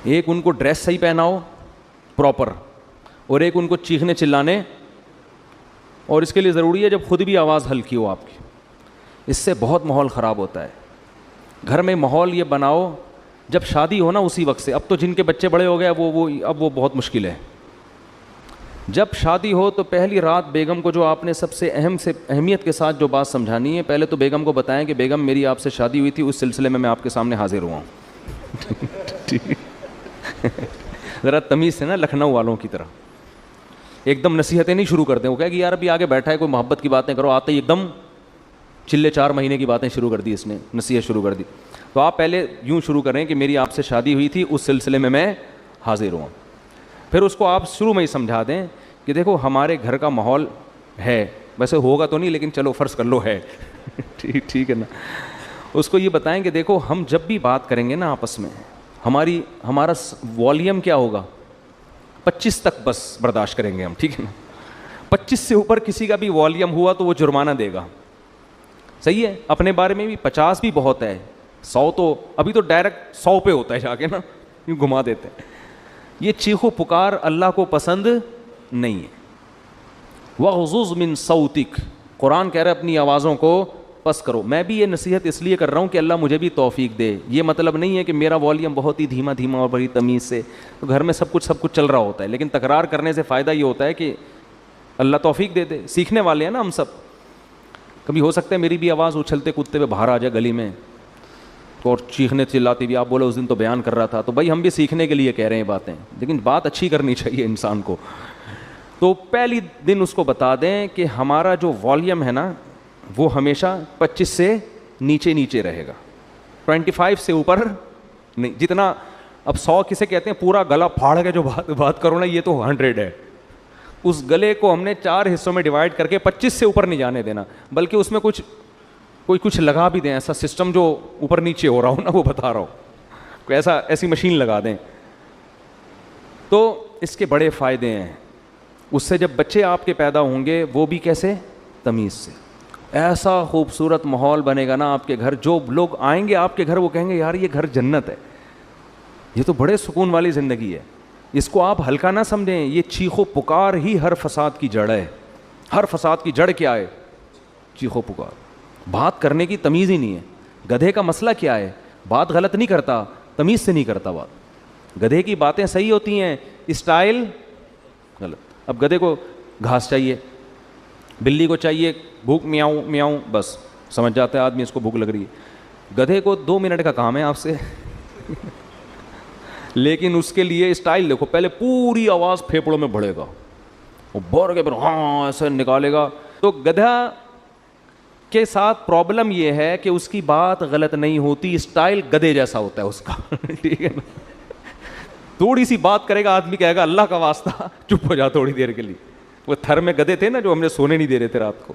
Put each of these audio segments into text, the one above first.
ایک ان کو ڈریس صحیح پہناؤ پراپر, اور ایک ان کو چیخنے چلانے, اور اس کے لیے ضروری ہے جب خود بھی آواز ہلکی ہو آپ کی, اس سے بہت ماحول خراب ہوتا ہے. گھر میں ماحول یہ بناؤ جب شادی ہو نا اسی وقت سے. اب تو جن کے بچے بڑے ہو گئے اب وہ بہت مشکل ہے. جب شادی ہو تو پہلی رات بیگم کو جو آپ نے سب سے اہمیت کے ساتھ جو بات سمجھانی ہے, پہلے تو بیگم کو بتائیں کہ بیگم میری آپ سے شادی ہوئی تھی, اس سلسلے میں آپ کے سامنے حاضر ہوا ہوں. ذرا تمیز سے نا, لکھنؤ والوں کی طرح ایک دم نصیحتیں نہیں شروع کرتے. وہ کہے کہ یار ابھی آگے بیٹھا ہے, کوئی محبت کی باتیں کرو, آتے ہی ایک دم چلے 4 مہینے کی باتیں شروع کر دی, اس نے نصیحت شروع کر دی. تو آپ پہلے یوں شروع کریں کہ میری آپ سے شادی ہوئی تھی, اس سلسلے میں حاضر ہوں. پھر اس کو آپ شروع میں ہی سمجھا دیں کہ دیکھو ہمارے گھر کا ماحول ہے, ویسے ہوگا تو نہیں لیکن چلو فرض کر لو ہے. ٹھیک ہے نا. اس کو یہ بتائیں کہ دیکھو ہم جب بھی بات کریں گے نا آپس میں, ہمارا والیوم کیا ہوگا, 25 تک بس برداشت کریں گے ہم, ٹھیک ہے نا. 25 سے اوپر کسی کا بھی والیوم ہوا تو وہ جرمانہ دے گا. صحیح ہے. اپنے بارے میں بھی 50 بھی بہت ہے, 100 تو ابھی تو ڈائریکٹ 100 پہ ہوتا ہے جا کے نا, یوں گھما دیتے ہیں. یہ چیخو پکار اللہ کو پسند نہیں ہے. وَغْضُضْ مِن صَوْتِكَ, قرآن کہہ رہا ہے اپنی آوازوں کو پس کرو. میں بھی یہ نصیحت اس لیے کر رہا ہوں کہ اللہ مجھے بھی توفیق دے. یہ مطلب نہیں ہے کہ میرا والیوم بہت ہی دھیما اور بڑی تمیز سے, تو گھر میں سب کچھ چل رہا ہوتا ہے, لیکن تکرار کرنے سے فائدہ یہ ہوتا ہے کہ اللہ توفیق دے دے. سیکھنے والے ہیں نا ہم سب. کبھی ہو سکتا ہے میری بھی آواز اچھلتے کودتے ہوئے باہر آ جائے گلی میں, اور چیخنے چلاتی بھی. آپ بولو اس دن تو بیان کر رہا تھا, تو بھائی ہم بھی سیکھنے کے لیے کہہ رہے ہیں باتیں, لیکن بات اچھی کرنی چاہیے انسان کو. تو پہلی دن اس کو بتا دیں کہ ہمارا جو والیوم ہے نا وہ ہمیشہ 25 سے نیچے رہے گا, 25 سے اوپر نہیں. جتنا اب 100 کسے کہتے ہیں, پورا گلا پھاڑ کے جو بات کرو نا, یہ تو 100 ہے. اس گلے کو ہم نے 4 حصوں میں ڈیوائڈ کر کے 25 سے اوپر نہیں جانے دینا, بلکہ اس میں کچھ لگا بھی دیں, ایسا سسٹم جو اوپر نیچے ہو رہا ہو نا, وہ بتا رہا ہو, کوئی ایسی مشین لگا دیں. تو اس کے بڑے فائدے ہیں. اس سے جب بچے آپ کے پیدا ہوں گے وہ بھی کیسے, تمیز سے. ایسا خوبصورت ماحول بنے گا نا آپ کے گھر, جو لوگ آئیں گے آپ کے گھر وہ کہیں گے یار یہ گھر جنت ہے, یہ تو بڑے سکون والی زندگی ہے. اس کو آپ ہلکا نہ سمجھیں, یہ چیخو پکار ہی ہر فساد کی جڑ ہے. ہر فساد کی جڑ کیا ہے, چیخو پکار. بات کرنے کی تمیز ہی نہیں ہے. گدھے کا مسئلہ کیا ہے, بات غلط نہیں کرتا, تمیز سے نہیں کرتا بات. گدھے کی باتیں صحیح ہوتی ہیں, اسٹائل غلط. اب گدھے کو گھاس چاہیے, بلی کو چاہیے بھوک میاؤں میاؤں, بس سمجھ جاتا ہے آدمی اس کو بھوک لگ رہی ہے. گدھے کو 2 منٹ کا کام ہے آپ سے, لیکن اس کے لیے اسٹائل دیکھو, پہلے پوری آواز پھیپڑوں میں بڑھے گا, وہ بور کے پھر ہاں ایسے نکالے گا. تو گدھا کے ساتھ پرابلم یہ ہے کہ اس کی بات غلط نہیں ہوتی, اسٹائل گدھے جیسا ہوتا ہے اس کا. ٹھیک ہے نا. تھوڑی سی بات کرے گا آدمی کہے گا اللہ کا واسطہ چپ ہو جا تھوڑی دیر کے لیے. وہ تھر میں گدھے تھے نا جو ہم نے سونے نہیں دے رہے تھے رات کو.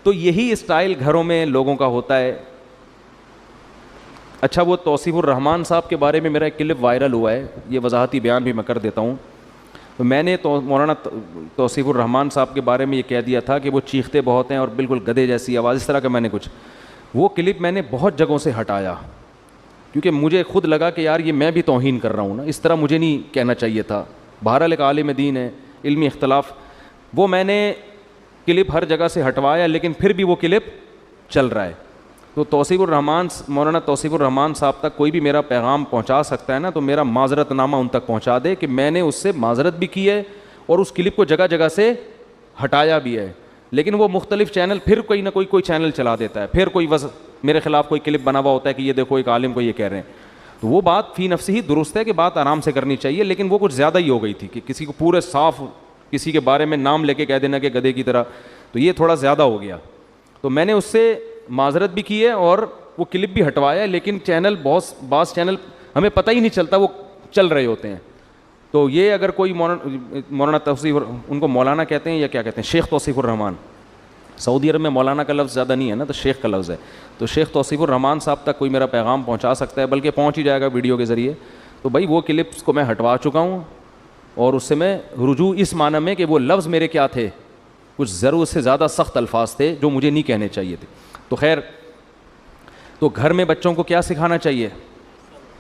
تو یہی اسٹائل گھروں میں لوگوں کا ہوتا ہے. اچھا, وہ توصیف الرحمان صاحب کے بارے میں میرا ایک کلپ وائرل ہوا ہے, یہ وضاحتی بیان بھی میں کر دیتا ہوں. تو میں نے مولانا توصیف الرحمان صاحب کے بارے میں یہ کہہ دیا تھا کہ وہ چیختے بہت ہیں اور بالکل گدھے جیسی آواز, اس طرح کا میں نے کچھ. وہ کلپ میں نے بہت جگہوں سے ہٹایا کیونکہ مجھے خود لگا کہ یار یہ میں بھی توہین کر رہا ہوں نا, اس طرح مجھے نہیں کہنا چاہیے تھا. بہرحال ایک عالم دین ہے, علمی اختلاف. وہ میں نے کلپ ہر جگہ سے ہٹوایا, لیکن پھر بھی وہ کلپ چل رہا ہے. تو توصیف الرحمان, مولانا توصیف الرحمان صاحب تک کوئی بھی میرا پیغام پہنچا سکتا ہے نا, تو میرا معذرت نامہ ان تک پہنچا دے کہ میں نے اس سے معذرت بھی کی ہے اور اس کلپ کو جگہ جگہ سے ہٹایا بھی ہے. لیکن وہ مختلف چینل پھر کوئی نہ کوئی چینل چلا دیتا ہے, پھر کوئی میرے خلاف کوئی کلپ بنا ہوا ہوتا ہے کہ یہ دیکھو ایک عالم کو یہ کہہ رہے ہیں. تو وہ بات فی نفسی ہی درست ہے کہ بات آرام سے کرنی چاہیے, لیکن وہ کچھ زیادہ ہی ہو گئی تھی کہ کسی کو پورے صاف کسی کے بارے میں نام لے کے کہہ دینا کہ گدھے کی طرح, تو یہ تھوڑا زیادہ ہو گیا. تو میں نے اس سے معذرت بھی کی ہے اور وہ کلپ بھی ہٹوایا ہے, لیکن چینل بعض چینل ہمیں پتہ ہی نہیں چلتا وہ چل رہے ہوتے ہیں. تو یہ اگر کوئی مولانا توصیف, ان کو مولانا کہتے ہیں یا کیا کہتے ہیں, شیخ توصیف الرحمان, سعودی عرب میں مولانا کا لفظ زیادہ نہیں ہے نا, تو شیخ کا لفظ ہے. تو شیخ توصیف الرحمان صاحب تک کوئی میرا پیغام پہنچا سکتا ہے, بلکہ پہنچ ہی جائے گا ویڈیو کے ذریعے. تو بھائی وہ کلپس کو میں ہٹوا چکا ہوں, اور اس سے میں رجوع اس معنی میں کہ وہ لفظ میرے کیا تھے, کچھ ضرورت سے زیادہ سخت الفاظ تھے جو مجھے نہیں کہنے چاہیے تھے. تو خیر, تو گھر میں بچوں کو کیا سکھانا چاہیے,